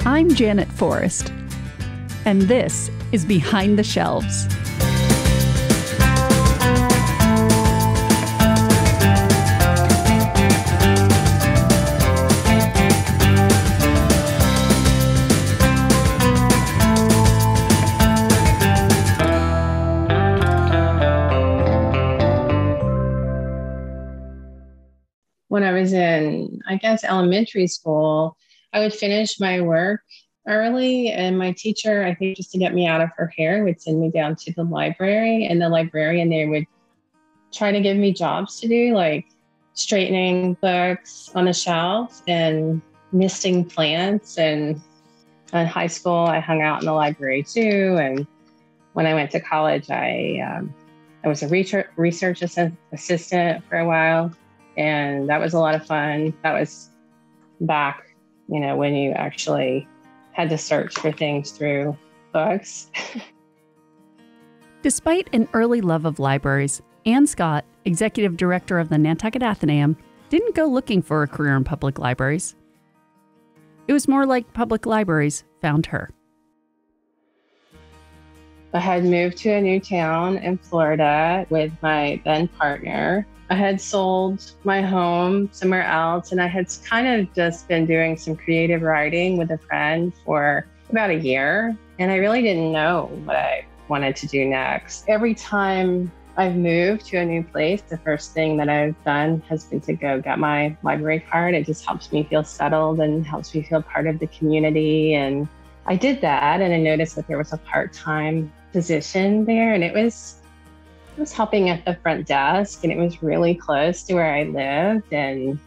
I'm Janet Forrest, and this is Behind the Shelves. When I was in, elementary school, I would finish my work early, and my teacher, I think just to get me out of her hair, would send me down to the library, and the librarian there would try to give me jobs to do, like straightening books on the shelf and misting plants. And in high school, I hung out in the library too. And when I went to college, I was a research assistant for a while. And that was a lot of fun. That was back, when you actually had to search for things through books. Despite an early love of libraries, Ann Scott, executive director of the Nantucket Atheneum, didn't go looking for a career in public libraries. It was more like public libraries found her. I had moved to a new town in Florida with my then partner. I had sold my home somewhere else, and I had kind of just been doing some creative writing with a friend for about a year, and I really didn't know what I wanted to do next. Every time I've moved to a new place, the first thing that I've done has been to go get my library card. It just helps me feel settled and helps me feel part of the community, and I did that, and I noticed that there was a part-time position there, and I was helping at the front desk, and it was really close to where I lived, and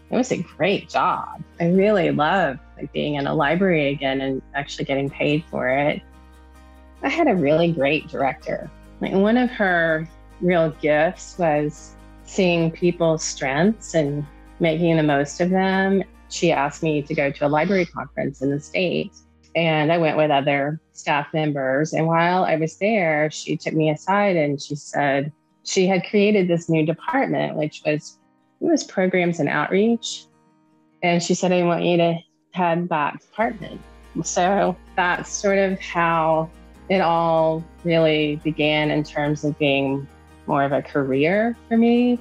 it was a great job. I really loved being in a library again and actually getting paid for it. I had a really great director. One of her real gifts was seeing people's strengths and making the most of them. She asked me to go to a library conference in the States, and I went with other staff members. And while I was there, she took me aside and she said she had created this new department, which was programs and outreach. And she said, I want you to head that department. So that's sort of how it all really began in terms of being more of a career for me.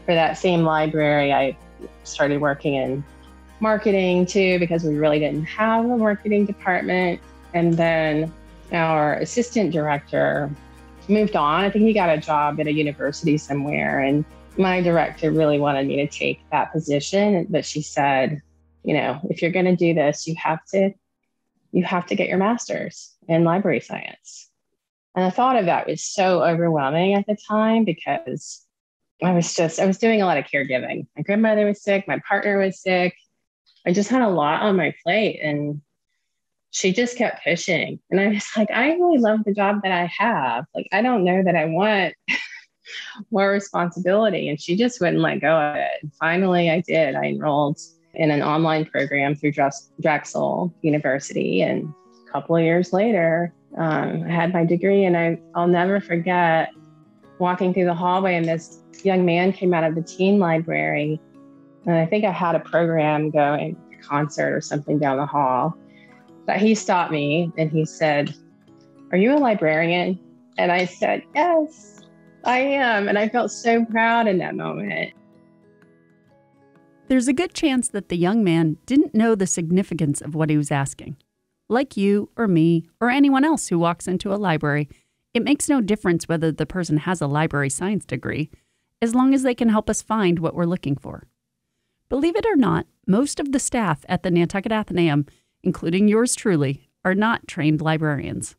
For that same library, I started working in marketing too, because we really didn't have a marketing department. And then our assistant director moved on. I think he got a job at a university somewhere. And my director really wanted me to take that position. But she said, if you're going to do this, you have to get your master's in library science. And the thought of that was so overwhelming at the time, because I was doing a lot of caregiving. My grandmother was sick. My partner was sick. I just had a lot on my plate, and she just kept pushing. And I was like, I really love the job that I have. I don't know that I want more responsibility. And she just wouldn't let go of it. And finally, I did. I enrolled in an online program through Drexel University. And a couple of years later, I had my degree. And I'll never forget walking through the hallway, and this young man came out of the teen library. And I think I had a program going, a concert or something down the hall. But he stopped me and he said, "Are you a librarian?" And I said, "Yes, I am." And I felt so proud in that moment. There's a good chance that the young man didn't know the significance of what he was asking. Like you or me or anyone else who walks into a library, it makes no difference whether the person has a library science degree, as long as they can help us find what we're looking for. Believe it or not, most of the staff at the Nantucket Atheneum, including yours truly, are not trained librarians.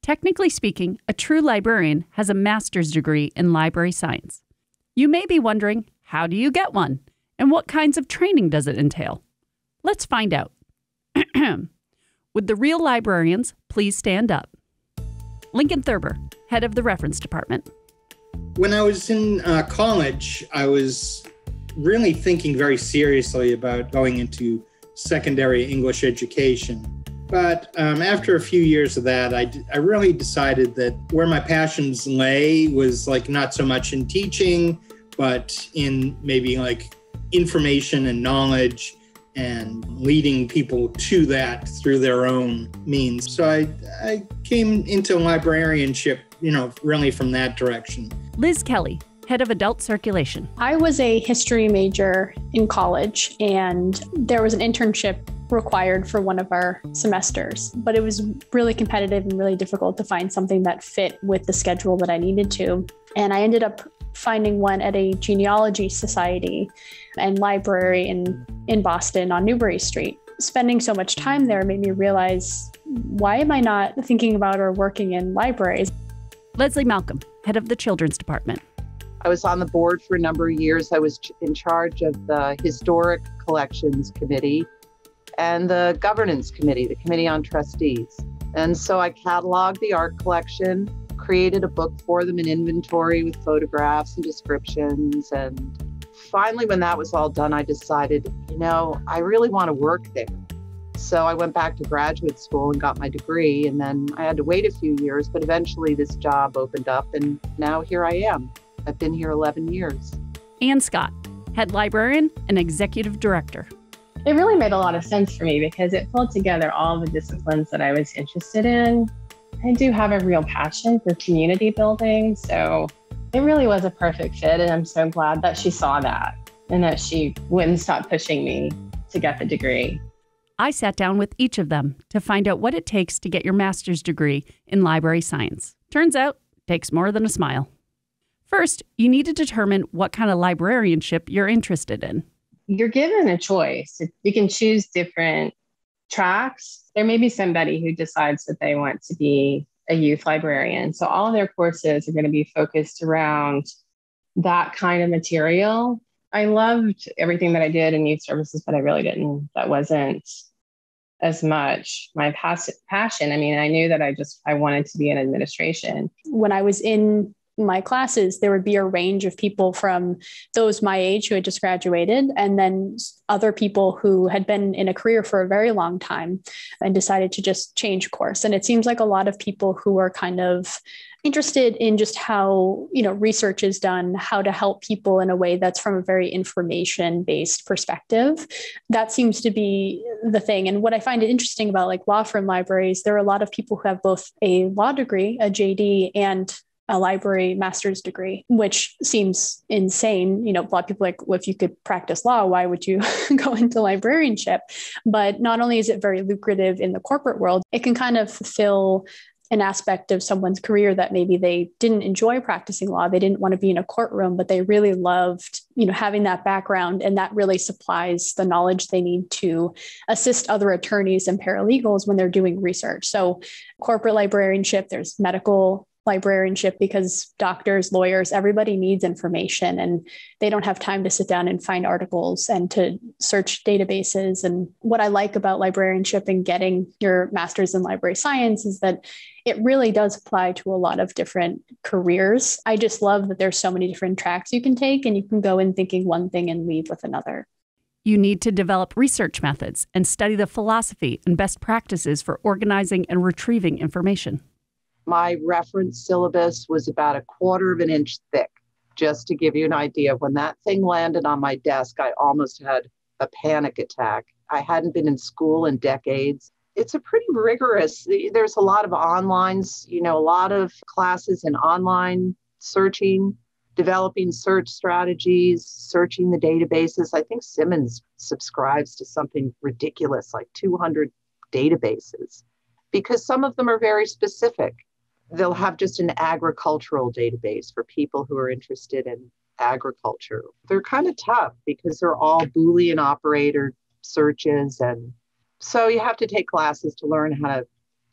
Technically speaking, a true librarian has a master's degree in library science. You may be wondering, how do you get one? And what kinds of training does it entail? Let's find out. Would the real librarians please stand up? Lincoln Thurber, head of the reference department. When I was in college, I was really thinking very seriously about going into secondary English education. But after a few years of that, I really decided that where my passions lay was not so much in teaching, but in maybe information and knowledge and leading people to that through their own means. So I came into librarianship, really from that direction. Liz Kelly, head of adult circulation. I was a history major in college, and there was an internship required for one of our semesters, but it was really competitive and really difficult to find something that fit with the schedule that I needed to. And I ended up finding one at a genealogy society and library in Boston on Newbury Street. Spending so much time there made me realize, why am I not thinking about or working in libraries? Leslie Malcolm, head of the children's department. I was on the board for a number of years. I was in charge of the Historic Collections Committee and the Governance Committee, the Committee on Trustees. And so I cataloged the art collection, created a book for them, an inventory with photographs and descriptions. And finally, when that was all done, I decided, I really want to work there. So I went back to graduate school and got my degree. And then I had to wait a few years, but eventually this job opened up and now here I am. I've been here 11 years. Ann Scott, head librarian and executive director. It really made a lot of sense for me because it pulled together all the disciplines that I was interested in. I do have a real passion for community building, so it really was a perfect fit, and I'm so glad that she saw that and that she wouldn't stop pushing me to get the degree. I sat down with each of them to find out what it takes to get your master's degree in library science. Turns out, it takes more than a smile. First, you need to determine what kind of librarianship you're interested in. You're given a choice. You can choose different tracks. There may be somebody who decides that they want to be a youth librarian. So all of their courses are going to be focused around that kind of material. I loved everything that I did in youth services, but that wasn't as much my passion. I mean, I knew that I wanted to be in administration. When I was in my classes, there would be a range of people from those my age who had just graduated, and then other people who had been in a career for a very long time and decided to just change course. And it seems like a lot of people who are kind of interested in just how, research is done, how to help people in a way that's from a very information-based perspective. That seems to be the thing. And what I find interesting about like law firm libraries, there are a lot of people who have both a law degree, a JD, and a library master's degree, which seems insane. A lot of people are like, well, if you could practice law, why would you go into librarianship? But not only is it very lucrative in the corporate world, it can kind of fulfill an aspect of someone's career that maybe they didn't enjoy practicing law. They didn't want to be in a courtroom, but they really loved, having that background. And that really supplies the knowledge they need to assist other attorneys and paralegals when they're doing research. So corporate librarianship, there's medical librarianship, because doctors, lawyers, everybody needs information and they don't have time to sit down and find articles and to search databases. And what I like about librarianship and getting your master's in library science is that it really does apply to a lot of different careers. I just love that there's so many different tracks you can take and you can go in thinking one thing and leave with another. You need to develop research methods and study the philosophy and best practices for organizing and retrieving information. My reference syllabus was about 1/4 of an inch thick. Just to give you an idea, when that thing landed on my desk, I almost had a panic attack. I hadn't been in school in decades. It's a pretty rigorous, there's a lot of online, a lot of classes in online searching, developing search strategies, searching the databases. I think Simmons subscribes to something ridiculous, like 200 databases, because some of them are very specific. They'll have just an agricultural database for people who are interested in agriculture. They're kind of tough because they're all Boolean operator searches. And so you have to take classes to learn how to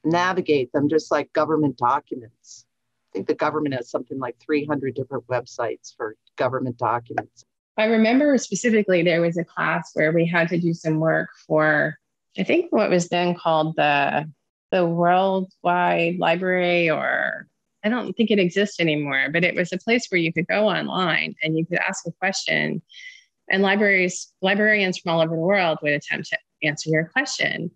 navigate them, just like government documents. I think the government has something like 300 different websites for government documents. I remember specifically there was a class where we had to do some work for, I think what was then called the Worldwide Library, or I don't think it exists anymore, but it was a place where you could go online and you could ask a question, and librarians from all over the world would attempt to answer your question.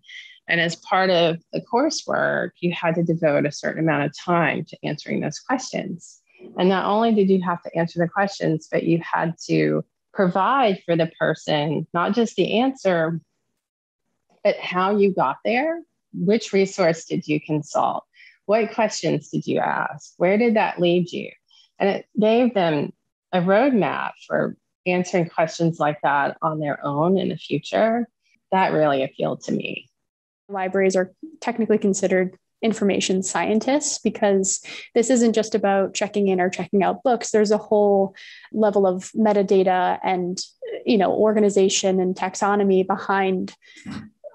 And as part of the coursework, you had to devote a certain amount of time to answering those questions. And not only did you have to answer the questions, but you had to provide for the person, not just the answer, at how you got there. Which resource did you consult? What questions did you ask? Where did that lead you? And it gave them a roadmap for answering questions like that on their own in the future. That really appealed to me. Libraries are technically considered information scientists because this isn't just about checking in or checking out books. There's a whole level of metadata and, organization and taxonomy behind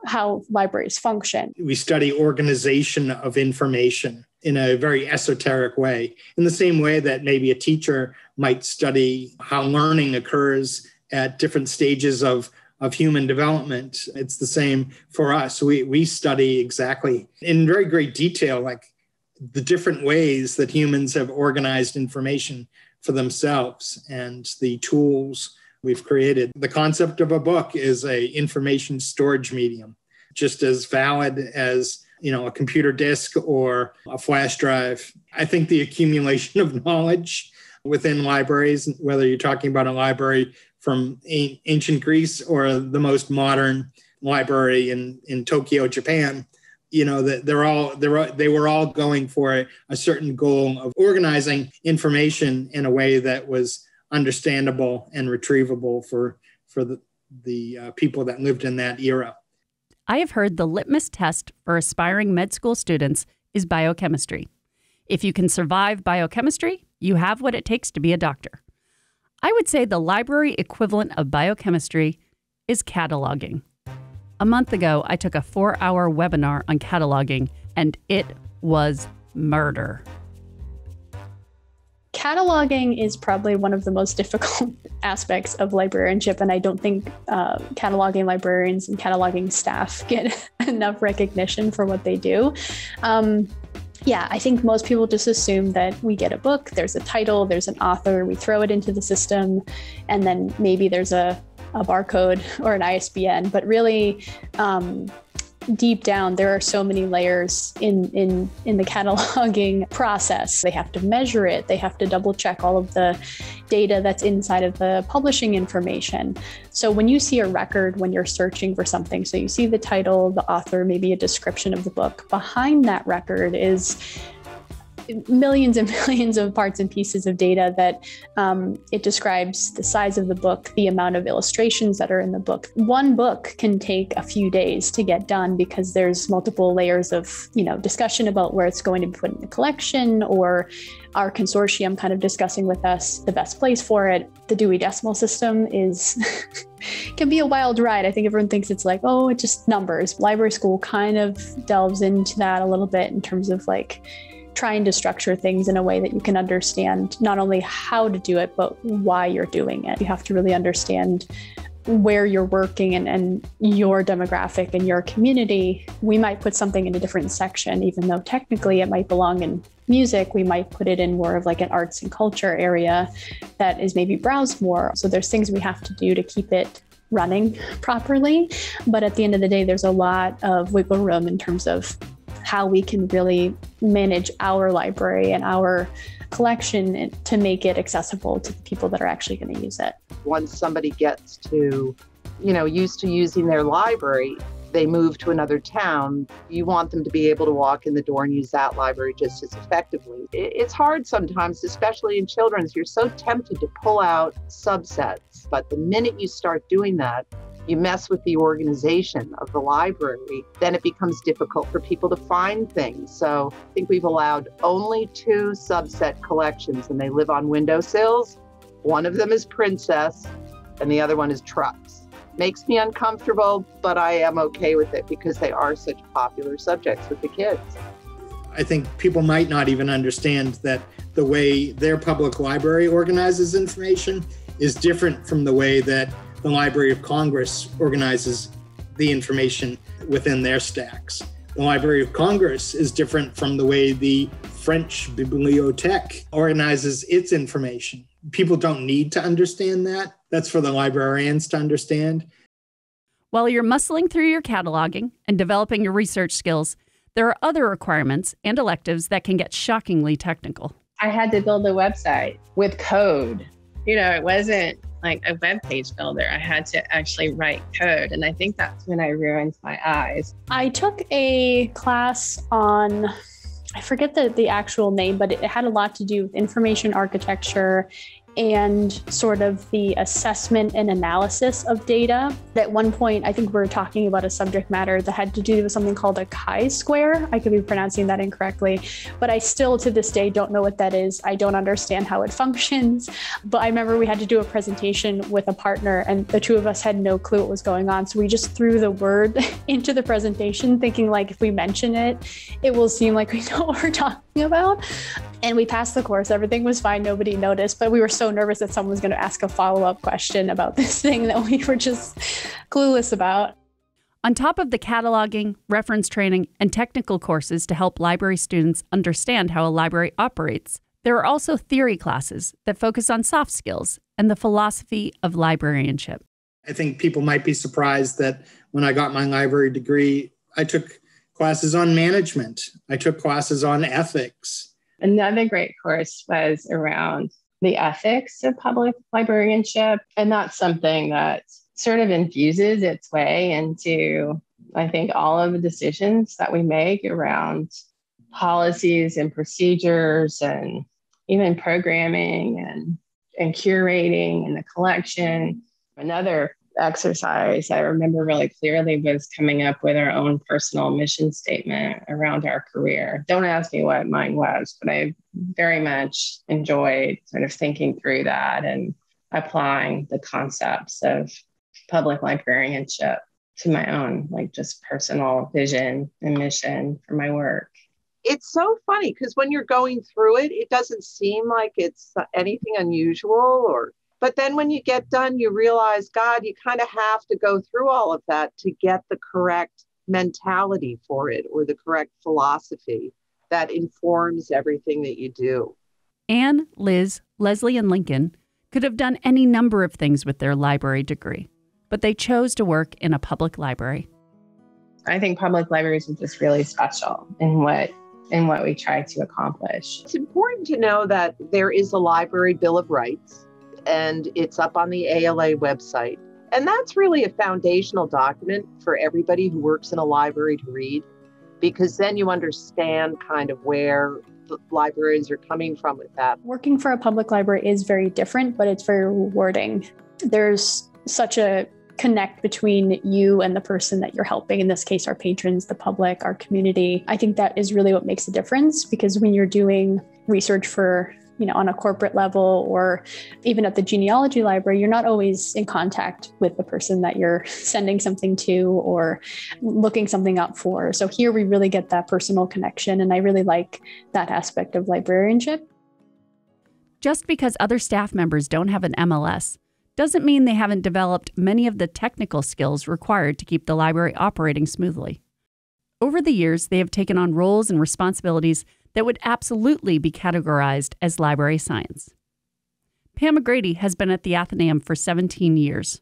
how libraries function. We study organization of information in a very esoteric way, in the same way that maybe a teacher might study how learning occurs at different stages of human development. It's the same for us. We study exactly in very great detail, like the different ways that humans have organized information for themselves and the tools we've created. The concept of a book is a information storage medium, just as valid as a computer disk or a flash drive. I think the accumulation of knowledge within libraries, whether you're talking about a library from ancient Greece or the most modern library in Tokyo, Japan, that they were all going for a certain goal of organizing information in a way that was understandable and retrievable for the people that lived in that era. I have heard the litmus test for aspiring med school students is biochemistry. If you can survive biochemistry, you have what it takes to be a doctor. I would say the library equivalent of biochemistry is cataloging. A month ago, I took a 4-hour webinar on cataloging, and it was murder. Cataloging is probably one of the most difficult aspects of librarianship, and I don't think cataloging librarians and cataloging staff get enough recognition for what they do. I think most people just assume that we get a book, there's a title, there's an author, we throw it into the system, and then maybe there's a barcode or an ISBN. But really, deep down, there are so many layers in the cataloging process. They have to measure it. They have to double check all of the data that's inside of the publishing information. So when you see a record, when you're searching for something, so you see the title, the author, maybe a description of the book, behind that record is millions and millions of parts and pieces of data that it describes the size of the book, the amount of illustrations that are in the book. One book can take a few days to get done because there's multiple layers of, discussion about where it's going to be put in the collection, or our consortium kind of discussing with us the best place for it. The Dewey Decimal System can be a wild ride. I think everyone thinks it's like, oh, it's just numbers. Library school kind of delves into that a little bit in terms of trying to structure things in a way that you can understand not only how to do it, but why you're doing it. You have to really understand where you're working and your demographic and your community. We might put something in a different section, even though technically it might belong in music. We might put it in more of an arts and culture area that is maybe browsed more. So there's things we have to do to keep it running properly. But at the end of the day, there's a lot of wiggle room in terms of how we can really manage our library and our collection to make it accessible to the people that are actually going to use it. Once somebody gets to, used to using their library, they move to another town, you want them to be able to walk in the door and use that library just as effectively. It's hard sometimes, especially in children's. You're so tempted to pull out subsets, but the minute you start doing that, you mess with the organization of the library, then it becomes difficult for people to find things. So I think we've allowed only 2 subset collections, and they live on windowsills. One of them is Princess, and the other one is Trucks. Makes me uncomfortable, but I am okay with it because they are such popular subjects with the kids. I think people might not even understand that the way their public library organizes information is different from the way that the Library of Congress organizes the information within their stacks. The Library of Congress is different from the way the French Bibliothèque organizes its information. People don't need to understand that. That's for the librarians to understand. While you're muscling through your cataloging and developing your research skills, there are other requirements and electives that can get shockingly technical. I had to build a website with code. It wasn't like a web page builder. I had to actually write code. And I think that's when I ruined my eyes. I took a class on, I forget the actual name, but it had a lot to do with information architecture and sort of the assessment and analysis of data. At one point, I think we were talking about a subject matter that had to do with something called a chi-square. I could be pronouncing that incorrectly, but I still to this day don't know what that is. I don't understand how it functions. But I remember we had to do a presentation with a partner and the two of us had no clue what was going on. So we just threw the word into the presentation thinking like if we mention it, it will seem like we know what we're talking about. And we passed the course. Everything was fine. Nobody noticed, but we were so nervous that someone was going to ask a follow-up question about this thing that we were just clueless about. On top of the cataloging, reference training, and technical courses to help library students understand how a library operates, there are also theory classes that focus on soft skills and the philosophy of librarianship. I think people might be surprised that when I got my library degree, I took classes on management. I took classes on ethics. Another great course was around the ethics of public librarianship. And that's something that sort of infuses its way into, I think, all of the decisions that we make around policies and procedures and even programming and curating and the collection. Another exercise I remember really clearly was coming up with our own personal mission statement around our career. Don't ask me what mine was, but I very much enjoyed sort of thinking through that and applying the concepts of public librarianship to my own, like just personal vision and mission for my work. It's so funny because when you're going through it, it doesn't seem like it's anything unusual but then when you get done, you realize, God, you kind of have to go through all of that to get the correct mentality for it or the correct philosophy that informs everything that you do. Anne, Liz, Leslie, and Lincoln could have done any number of things with their library degree, but they chose to work in a public library. I think public libraries are just really special in what we try to accomplish. It's important to know that there is a Library Bill of Rights, and it's up on the ALA website. And that's really a foundational document for everybody who works in a library to read, because then you understand kind of where the librarians are coming from with that. Working for a public library is very different, but it's very rewarding. There's such a connect between you and the person that you're helping, in this case, our patrons, the public, our community. I think that is really what makes a difference, because when you're doing research for on a corporate level or even at the genealogy library, you're not always in contact with the person that you're sending something to or looking something up for. So here we really get that personal connection. And I really like that aspect of librarianship. Just because other staff members don't have an MLS doesn't mean they haven't developed many of the technical skills required to keep the library operating smoothly. Over the years, they have taken on roles and responsibilities that would absolutely be categorized as library science. Pam McGrady has been at the Atheneum for 17 years.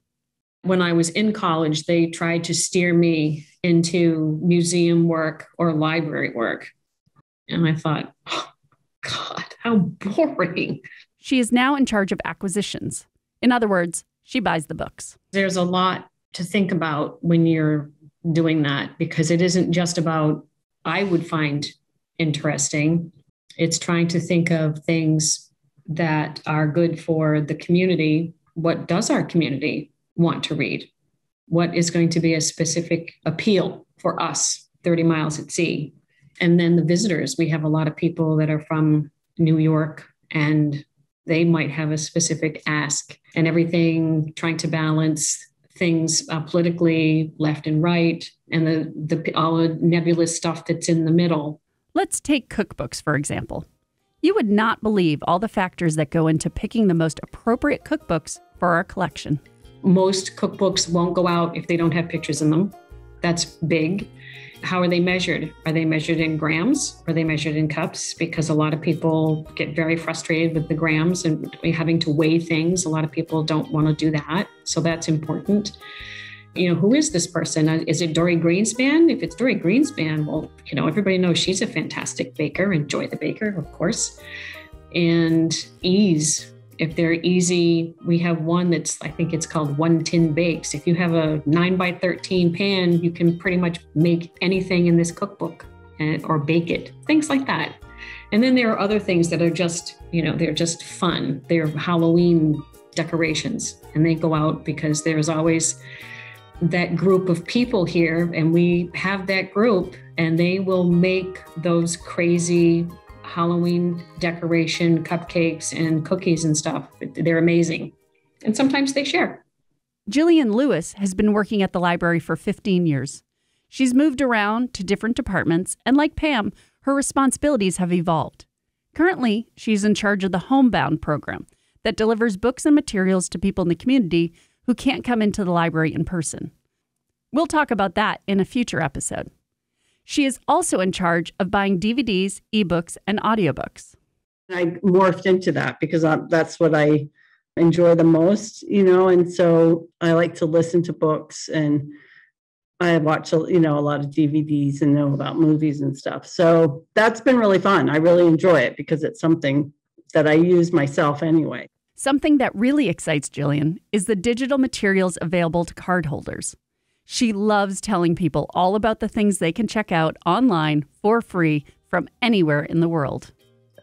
When I was in college, they tried to steer me into museum work or library work. And I thought, oh, God, how boring. She is now in charge of acquisitions. In other words, she buys the books. There's a lot to think about when you're doing that, because it isn't just about, I would find interesting. It's trying to think of things that are good for the community. What does our community want to read? What is going to be a specific appeal for us, 30 miles at sea? And then the visitors, we have a lot of people that are from New York, and they might have a specific ask, and everything trying to balance things politically left and right, and the all the nebulous stuff that's in the middle. Let's take cookbooks, for example. You would not believe all the factors that go into picking the most appropriate cookbooks for our collection. Most cookbooks won't go out if they don't have pictures in them. That's big. How are they measured? Are they measured in grams? Are they measured in cups? Because a lot of people get very frustrated with the grams and having to weigh things. A lot of people don't want to do that. So that's important. Who is this person? Is it Dory Greenspan? If it's Dory Greenspan, well, everybody knows she's a fantastic baker, and Joy the Baker, of course. And ease. If they're easy, we have one that's, I think it's called One Tin Bakes. If you have a 9x13 pan, you can pretty much make anything in this cookbook or bake it, things like that. And then there are other things that are just, they're just fun. They're Halloween decorations, and they go out because there's always that group of people here, and we have that group, and they will make those crazy Halloween decoration cupcakes and cookies and stuff. They're amazing. And sometimes they share. Gillian Lewis has been working at the library for 15 years. She's moved around to different departments, and like Pam, her responsibilities have evolved. Currently, she's in charge of the Homebound program that delivers books and materials to people in the community who can't come into the library in person. We'll talk about that in a future episode. She is also in charge of buying DVDs, ebooks, and audiobooks. I morphed into that because that's what I enjoy the most, and so I like to listen to books, and I watch, a lot of DVDs and know about movies and stuff. So that's been really fun. I really enjoy it because it's something that I use myself anyway. Something that really excites Gillian is the digital materials available to cardholders. She loves telling people all about the things they can check out online for free from anywhere in the world.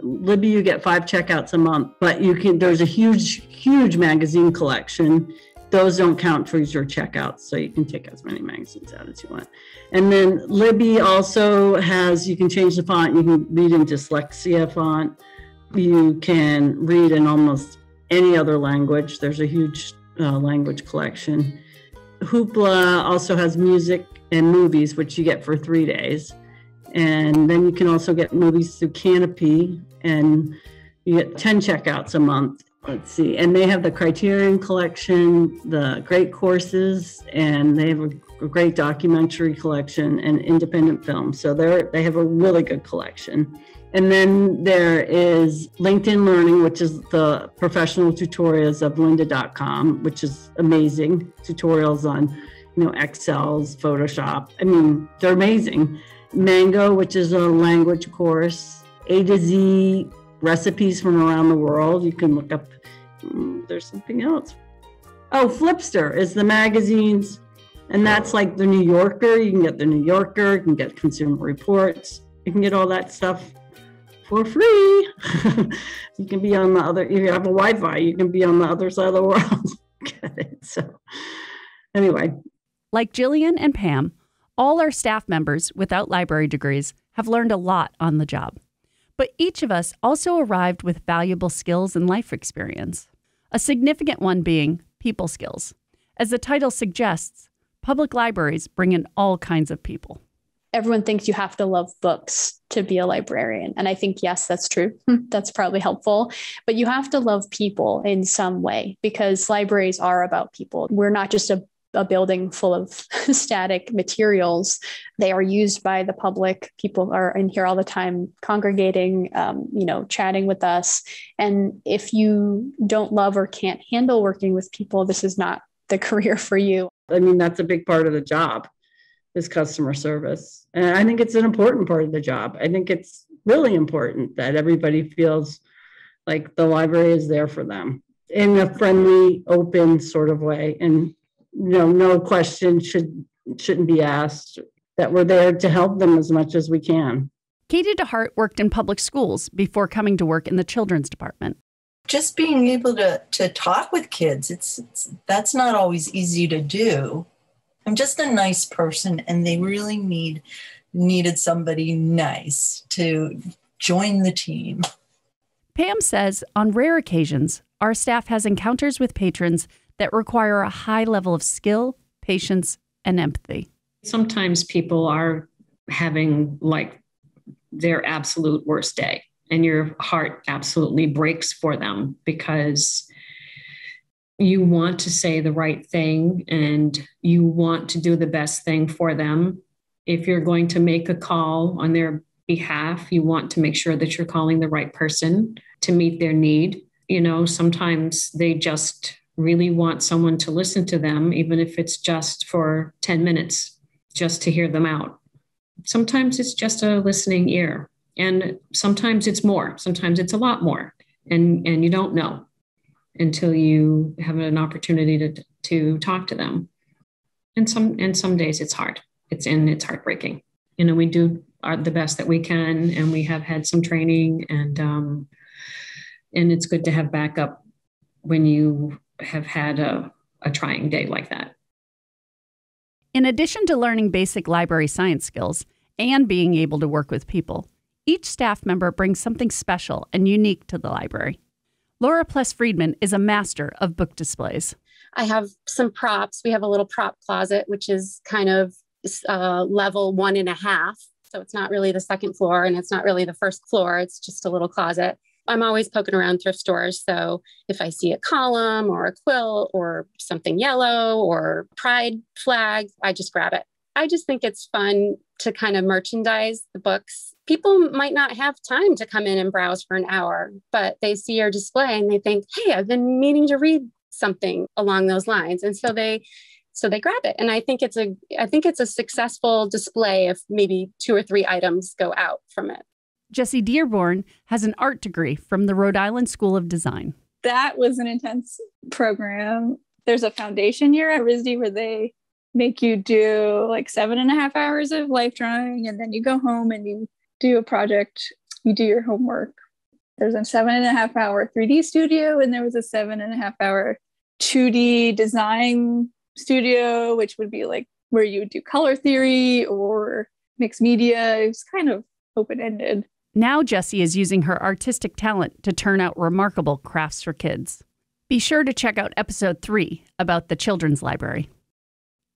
Libby, you get 5 checkouts a month, but there's a huge magazine collection. Those don't count towards your checkouts, so you can take as many magazines out as you want. And then Libby also you can change the font. You can read in dyslexia font. You can read in almost any other language. There's a huge language collection. Hoopla also has music and movies, which you get for 3 days. And then you can also get movies through Canopy, and you get 10 checkouts a month. Let's see. And they have the Criterion collection, the great courses, and they have a great documentary collection and independent films. So they have a really good collection. And then there is LinkedIn Learning, which is the professional tutorials of lynda.com, which is amazing. Tutorials on, Excel's, Photoshop. I mean, they're amazing. Mango, which is a language course. A to Z recipes from around the world. You can look up, there's something else. Oh, Flipster is the magazines. And that's like the New Yorker. You can get the New Yorker, you can get Consumer Reports. You can get all that stuff for free. You can be on the other, if you have a Wi-Fi, you can be on the other side of the world. Get it? So anyway. Like Gillian and Pam, all our staff members without library degrees have learned a lot on the job. But each of us also arrived with valuable skills and life experience. A significant one being people skills. As the title suggests, public libraries bring in all kinds of people. Everyone thinks you have to love books to be a librarian. And I think, yes, that's true. That's probably helpful. But you have to love people in some way because libraries are about people. We're not just a building full of static materials. They are used by the public. People are in here all the time congregating, chatting with us. And if you don't love or can't handle working with people, this is not the career for you. I mean, that's a big part of the job. Is customer service. And I think it's an important part of the job. I think it's really important that everybody feels like the library is there for them in a friendly, open sort of way. And, no question shouldn't be asked, that we're there to help them as much as we can. Katie DeHart worked in public schools before coming to work in the children's department. Just being able to talk with kids, that's not always easy to do. I'm just a nice person, and they really needed somebody nice to join the team. Pam says on rare occasions, our staff has encounters with patrons that require a high level of skill, patience, and empathy. Sometimes people are having their absolute worst day, and your heart absolutely breaks for them because you want to say the right thing and you want to do the best thing for them. If you're going to make a call on their behalf, you want to make sure that you're calling the right person to meet their need. Sometimes they just really want someone to listen to them, even if it's just for 10 minutes, just to hear them out. Sometimes it's just a listening ear, and sometimes it's more. Sometimes it's a lot more, and you don't know. until you have an opportunity to talk to them. And some days it's hard. It's heartbreaking. We do the best that we can, and we have had some training, and it's good to have backup when you have had a trying day like that. In addition to learning basic library science skills and being able to work with people, each staff member brings something special and unique to the library. Laura Pless Freedman is a master of book displays. I have some props. We have a little prop closet, which is kind of level 1.5. So it's not really the second floor and it's not really the first floor. It's just a little closet. I'm always poking around thrift stores. So if I see a column or a quilt or something yellow or pride flag, I just grab it. I just think it's fun to kind of merchandise the books. People might not have time to come in and browse for an hour, but they see your display and they think, hey, I've been meaning to read something along those lines. And so they grab it. And I think it's a successful display if maybe 2 or 3 items go out from it. Jessie Dearborn has an art degree from the Rhode Island School of Design. That was an intense program. There's a foundation year at RISD where they make you do like 7.5 hours of life drawing, and then you go home and you do a project, you do your homework. There's a 7.5 hour 3D studio, and there was a 7.5 hour 2D design studio, which would be like where you would do color theory or mixed media. It was kind of open-ended. Now Jessie is using her artistic talent to turn out remarkable crafts for kids. Be sure to check out episode 3 about the Children's Library.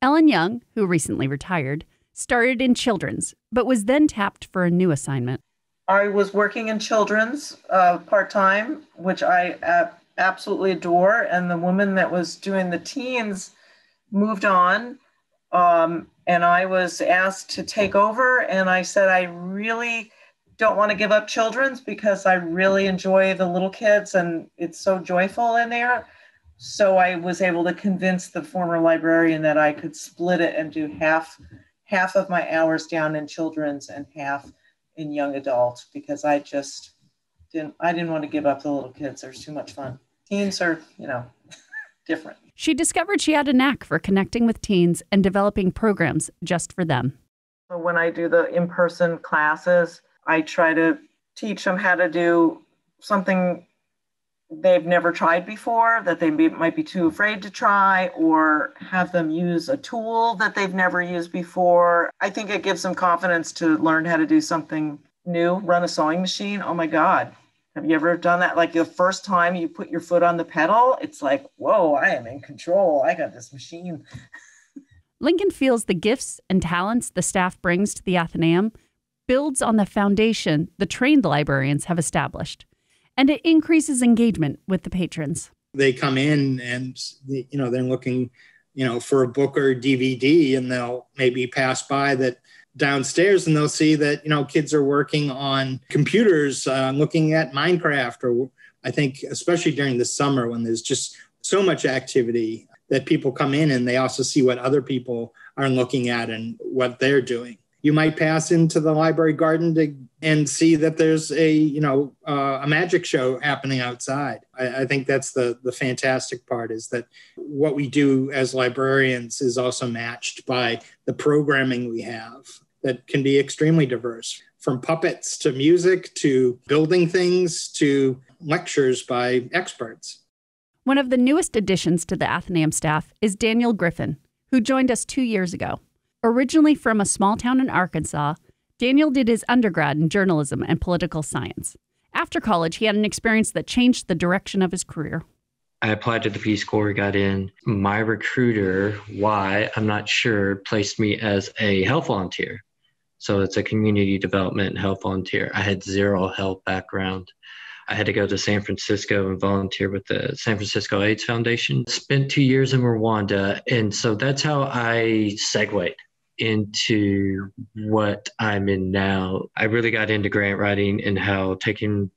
Ellen Young, who recently retired, started in children's, but was then tapped for a new assignment. I was working in children's part-time, which I absolutely adore. And the woman that was doing the teens moved on. And I was asked to take over. And I said, I really don't want to give up children's because I really enjoy the little kids and it's so joyful in there. So I was able to convince the former librarian that I could split it and do half of my hours down in children's and half in young adult, because I didn't want to give up the little kids. There's too much fun. Teens are, different. She discovered she had a knack for connecting with teens and developing programs just for them. So when I do the in-person classes, I try to teach them how to do something they've never tried before, that they might be too afraid to try, or have them use a tool that they've never used before. I think it gives them confidence to learn how to do something new, run a sewing machine. Oh my God. Have you ever done that? Like the first time you put your foot on the pedal, it's like, whoa, I am in control. I got this machine. Lincoln feels the gifts and talents the staff brings to the Atheneum builds on the foundation the trained librarians have established, and it increases engagement with the patrons. They come in and, they're looking, for a book or a DVD, and they'll maybe pass by that downstairs and they'll see that, kids are working on computers, looking at Minecraft, or I think especially during the summer when there's just so much activity that people come in and they also see what other people are looking at and what they're doing. You might pass into the library garden and see that there's a magic show happening outside. I think that's the fantastic part, is that what we do as librarians is also matched by the programming we have that can be extremely diverse, from puppets to music to building things to lectures by experts. One of the newest additions to the Atheneum staff is Daniel Griffin, who joined us 2 years ago. Originally from a small town in Arkansas, Daniel did his undergrad in journalism and political science. After college, he had an experience that changed the direction of his career. I applied to the Peace Corps, got in. My recruiter, why, I'm not sure, placed me as a health volunteer. So it's a community development and health volunteer. I had zero health background. I had to go to San Francisco and volunteer with the San Francisco AIDS Foundation. Spent 2 years in Rwanda. And so that's how I segued into what I'm in now. I really got into grant writing and how taking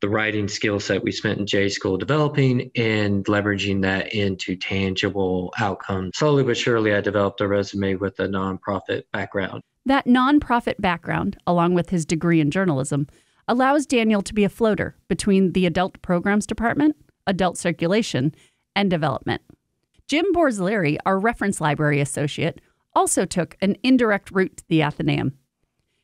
the writing skill set we spent in J School developing and leveraging that into tangible outcomes. Slowly but surely, I developed a resume with a nonprofit background. That nonprofit background, along with his degree in journalism, allows Daniel to be a floater between the adult programs department, adult circulation, and development. Jim Borsleri, our reference library associate, also took an indirect route to the Atheneum.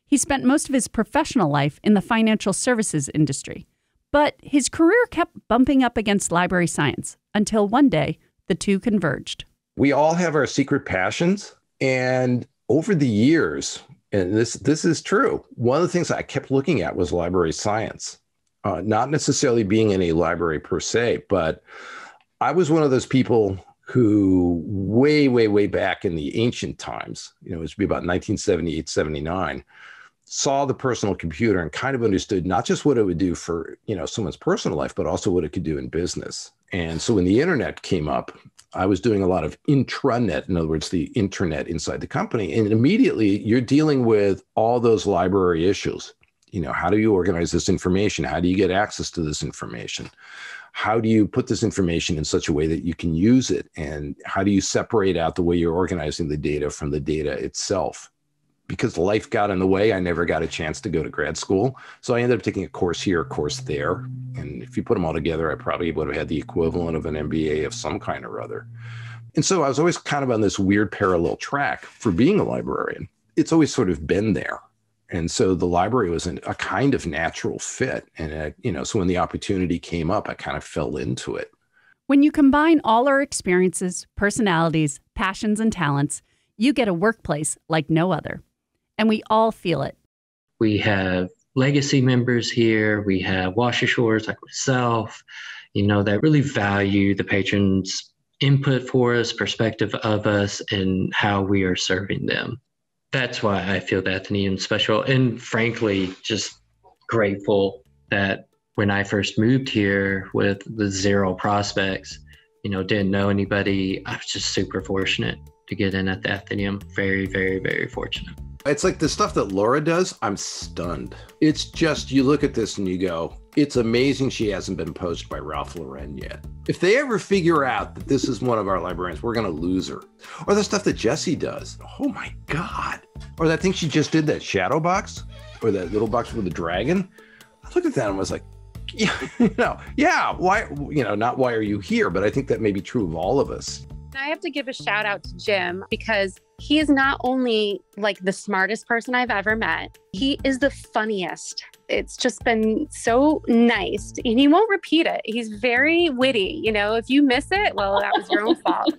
He spent most of his professional life in the financial services industry, but his career kept bumping up against library science until one day the two converged. We all have our secret passions, and over the years, and this is true, one of the things I kept looking at was library science. Not necessarily being in a library per se, but I was one of those people who way back in the ancient times, it would be about 1978, 79, saw the personal computer and kind of understood not just what it would do for, someone's personal life, but also what it could do in business. And so when the internet came up, I was doing a lot of intranet, in other words, the internet inside the company. And immediately you're dealing with all those library issues. How do you organize this information? How do you get access to this information? How do you put this information in such a way that you can use it? And how do you separate out the way you're organizing the data from the data itself? Because life got in the way, I never got a chance to go to grad school. So I ended up taking a course here, a course there. And if you put them all together, I probably would have had the equivalent of an MBA of some kind or other. And so I was always kind of on this weird parallel track for being a librarian. It's always sort of been there. And so the library was a kind of natural fit. And, so when the opportunity came up, I kind of fell into it. When you combine all our experiences, personalities, passions, and talents, you get a workplace like no other. And we all feel it. We have legacy members here. We have washer-shores like myself, that really value the patrons' input for us, perspective of us, and how we are serving them. That's why I feel the Atheneum special, and frankly, just grateful that when I first moved here with the zero prospects, didn't know anybody, I was just super fortunate to get in at the Atheneum. Very, very, very fortunate. It's like the stuff that Laura does, I'm stunned. It's just, you look at this and you go, it's amazing she hasn't been poached by Ralph Lauren yet. If they ever figure out that this is one of our librarians, we're going to lose her. Or the stuff that Jessie does. Oh my God. Or that thing she just did, that shadow box, or that little box with the dragon. I looked at that and was like, why, not why are you here? But I think that may be true of all of us. I have to give a shout out to Jim because he is not only like the smartest person I've ever met, he is the funniest. It's just been so nice and he won't repeat it. He's very witty. If you miss it, well, that was your own fault.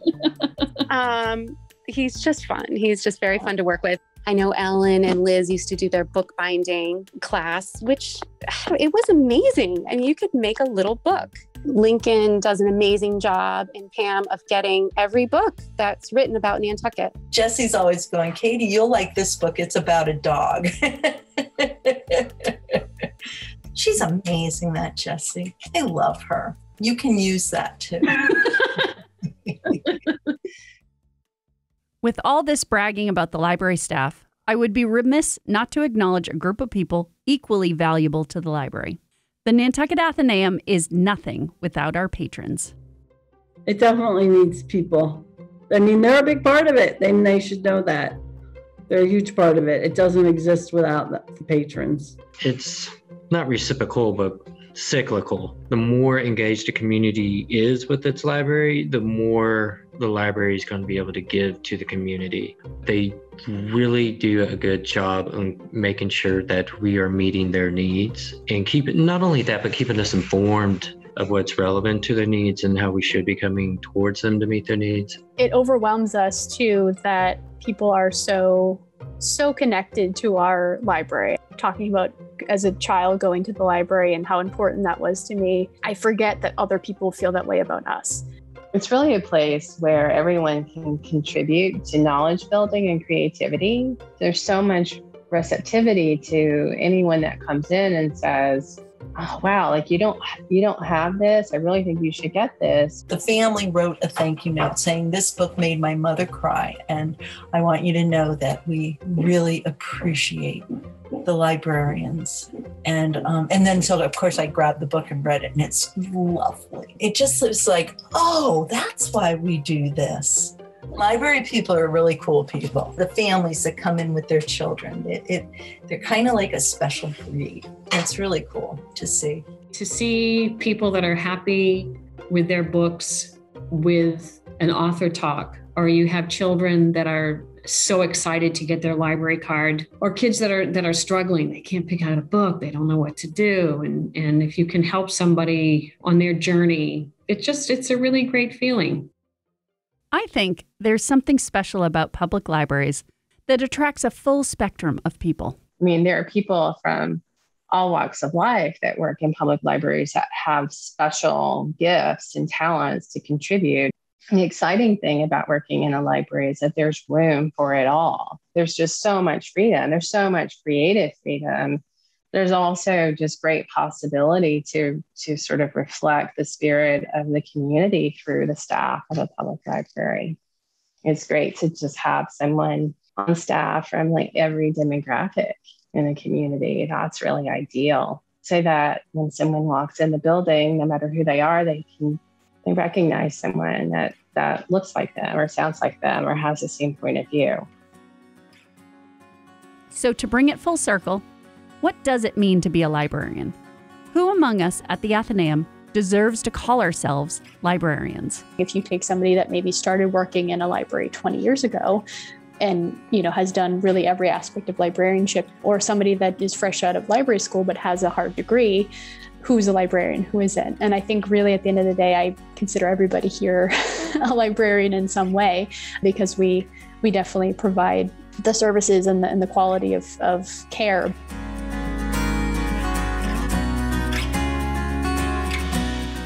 He's just fun. He's just very fun to work with. I know Ellen and Liz used to do their bookbinding class, which it was amazing. And you could make a little book. Lincoln does an amazing job, and Pam, of getting every book that's written about Nantucket. Jessie's always going, Katie, you'll like this book. It's about a dog. She's amazing, that Jessie. I love her. You can use that too. With all this bragging about the library staff, I would be remiss not to acknowledge a group of people equally valuable to the library. The Nantucket Atheneum is nothing without our patrons. It definitely needs people. I mean, they're a big part of it. They should know that. They're a huge part of it. It doesn't exist without the patrons. It's not reciprocal, but cyclical. The more engaged a community is with its library, the more the library is going to be able to give to the community. They really do a good job on making sure that we are meeting their needs and not only that, but keeping us informed of what's relevant to their needs and how we should be coming towards them to meet their needs. It overwhelms us too that people are so connected to our library. Talking about as a child going to the library and how important that was to me, I forget that other people feel that way about us. It's really a place where everyone can contribute to knowledge building and creativity. There's so much receptivity to anyone that comes in and says, oh, wow, like you don't have this. I really think you should get this. The family wrote a thank you note saying, this book made my mother cry. And I want you to know that we really appreciate the librarians. And then, so of course I grabbed the book and read it, and it's lovely. It just was like, oh, that's why we do this. Library people are really cool people. The families that come in with their children, they're kind of like a special breed. It's really cool to see. To see people that are happy with their books with an author talk, or you have children that are so excited to get their library card, or kids that are struggling. They can't pick out a book. They don't know what to do. And if you can help somebody on their journey, it's a really great feeling. I think there's something special about public libraries that attracts a full spectrum of people. I mean, there are people from all walks of life that work in public libraries that have special gifts and talents to contribute. The exciting thing about working in a library is that there's room for it all. There's just so much freedom. There's so much creative freedom. There's also just great possibility to sort of reflect the spirit of the community through the staff of a public library. It's great to just have someone on staff from like every demographic in a community. That's really ideal. So that when someone walks in the building, no matter who they are, they recognize someone that looks like them or sounds like them or has the same point of view. So to bring it full circle, what does it mean to be a librarian? Who among us at the Atheneum deserves to call ourselves librarians? If you take somebody that maybe started working in a library 20 years ago and, has done really every aspect of librarianship, or somebody that is fresh out of library school but has a hard degree, who's a librarian, who isn't? And I think really at the end of the day, I consider everybody here a librarian in some way, because we definitely provide the services and the quality of care.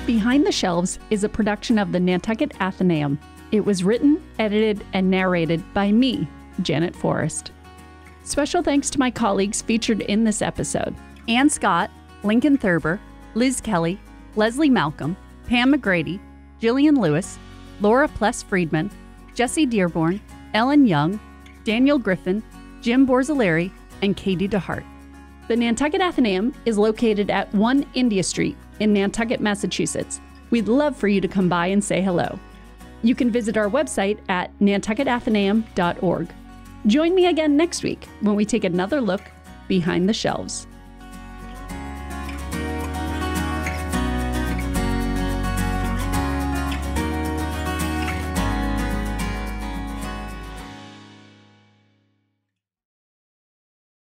Behind the Shelves is a production of the Nantucket Atheneum. It was written, edited, and narrated by me, Janet Forrest. Special thanks to my colleagues featured in this episode: Ann Scott, Lincoln Thurber, Liz Kelly, Leslie Malcolm, Pam McGrady, Gillian Lewis, Laura Pless Freedman, Jesse Dearborn, Ellen Young, Daniel Griffin, Jim Borzilleri, and Katie DeHart. The Nantucket Atheneum is located at 1 India Street in Nantucket, Massachusetts. We'd love for you to come by and say hello. You can visit our website at nantucketatheneum.org. Join me again next week when we take another look behind the shelves.